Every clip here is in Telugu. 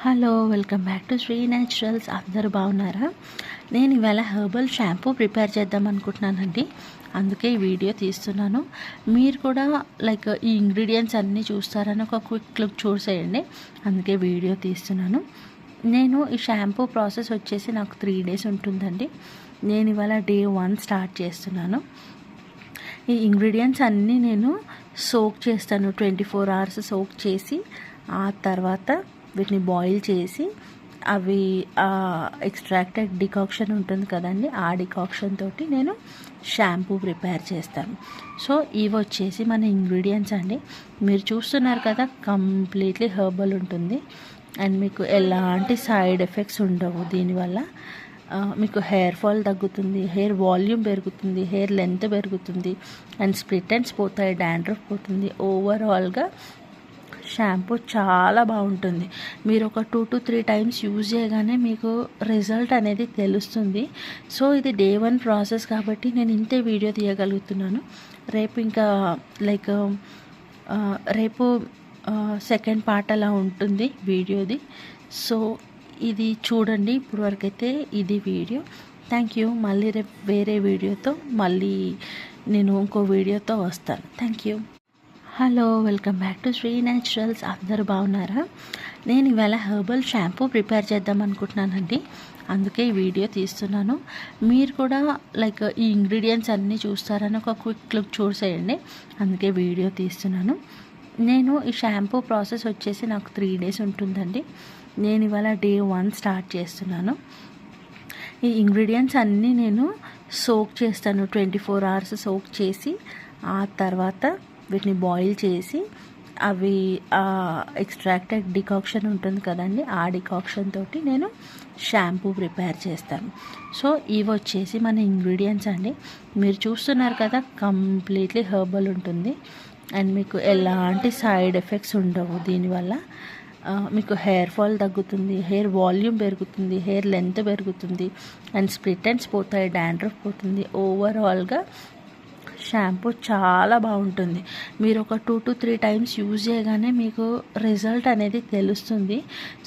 Hello welcome back to Sri Naturals. అందరూ బాగున్నారా? నేను ఇవాళ హెర్బల్ షాంపూ ప్రిపేర్ చేద్దాం అనుకుంటున్నానండి. అందుకే ఈ వీడియో తీస్తున్నాను. మీరు కూడా ఈ ఇంగ్రీడియంట్స్ అన్నీ చూస్తారని ఒక క్విక్ లుక్ చూసేయండి. అందుకే వీడియో తీస్తున్నాను. నేను ఈ షాంపూ ప్రాసెస్ వచ్చేసి నాకు 3 days ఉంటుందండి. నేను ఇవాళ డే 1 స్టార్ట్ చేస్తున్నాను. ఈ ఇంగ్రీడియంట్స్ అన్నీ నేను సోక్ చేస్తాను. 24 hours సోక్ చేసి ఆ తర్వాత వీటిని బాయిల్ చేసి అవి ఎక్స్ట్రాక్టెడ్ డికాక్షన్ ఉంటుంది కదండి, ఆ డికాక్షన్ తోటి నేను షాంపూ ప్రిపేర్ చేస్తాను. సో ఇవి వచ్చేసి మన ఇంగ్రీడియంట్స్ అండి. మీరు చూస్తున్నారు కదా, కంప్లీట్లీ హెర్బల్ ఉంటుంది అండ్ మీకు ఎలాంటి సైడ్ ఎఫెక్ట్స్ ఉండవు. దీనివల్ల మీకు హెయిర్ ఫాల్ తగ్గుతుంది, హెయిర్ వాల్యూమ్ పెరుగుతుంది, హెయిర్ లెంత్ పెరుగుతుంది అండ్ స్ప్లిట్ ఎండ్స్ పోతాయి, డాండ్రఫ్ పోతుంది. ఓవరాల్గా షాంపూ చాలా బాగుంటుంది. మీరు ఒక 2 to 3 times యూజ్ చేయగానే మీకు రిజల్ట్ అనేది తెలుస్తుంది. సో ఇది డే 1 ప్రాసెస్ కాబట్టి నేను ఇంతే వీడియో తీయగలుగుతున్నాను. రేపు ఇంకా రేపు సెకండ్ పార్ట్ అలా ఉంటుంది వీడియోది. సో ఇది చూడండి. ఇప్పుడు వరకైతే ఇది వీడియో. Thank you. మళ్ళీ రేపు వేరే వీడియోతో మళ్ళీ నేను ఇంకో వీడియోతో వస్తాను. Thank you. Hello welcome back to Sri Naturals. అందరూ బాగున్నారా? నేను ఇవాళ హెర్బల్ షాంపూ ప్రిపేర్ చేద్దాం అనుకుంటున్నానండి. అందుకే ఈ వీడియో తీస్తున్నాను. మీరు కూడా ఈ ఇంగ్రీడియంట్స్ అన్నీ చూస్తారని ఒక క్విక్ లుక్ చూసేయండి. అందుకే వీడియో తీస్తున్నాను. నేను ఈ షాంపూ ప్రాసెస్ వచ్చేసి నాకు 3 days ఉంటుందండి. నేను ఇవాళ డే 1 స్టార్ట్ చేస్తున్నాను. ఈ ఇంగ్రీడియంట్స్ అన్నీ నేను సోక్ చేస్తాను. 24 hours సోక్ చేసి ఆ తర్వాత వీటిని బాయిల్ చేసి అవి ఎక్స్ట్రాక్టెడ్ డికాక్షన్ ఉంటుంది కదండి, ఆ డికాక్షన్ తోటి నేను షాంపూ ప్రిపేర్ చేస్తాను. సో ఇవి వచ్చేసి మన ఇంగ్రీడియంట్స్ అండి. మీరు చూస్తున్నారు కదా, కంప్లీట్లీ హెర్బల్ ఉంటుంది అండ్ మీకు ఎలాంటి సైడ్ ఎఫెక్ట్స్ ఉండవు. దీనివల్ల మీకు హెయిర్ ఫాల్ తగ్గుతుంది, హెయిర్ వాల్యూమ్ పెరుగుతుంది, హెయిర్ లెంత్ పెరుగుతుంది అండ్ స్ప్లిట్ ఎండ్స్ పోతాయి, డాండ్రఫ్ పోతుంది. ఓవరాల్గా షాంపూ చాలా బాగుంటుంది. మీరు ఒక 2 to 3 times యూజ్ చేయగానే మీకు రిజల్ట్ అనేది తెలుస్తుంది.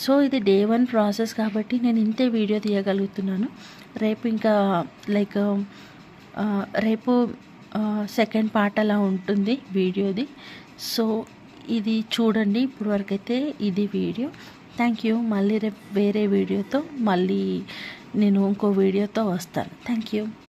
సో ఇది డే 1 ప్రాసెస్ కాబట్టి నేను ఇంతే వీడియో తీయగలుగుతున్నాను. రేపు ఇంకా రేపు సెకండ్ పార్ట్ అలా ఉంటుంది వీడియోది. సో ఇది చూడండి. ఇప్పుడు వరకైతే ఇది వీడియో. Thank you. మళ్ళీ రేపు వేరే వీడియోతో మళ్ళీ నేను ఇంకో వీడియోతో వస్తాను. Thank you.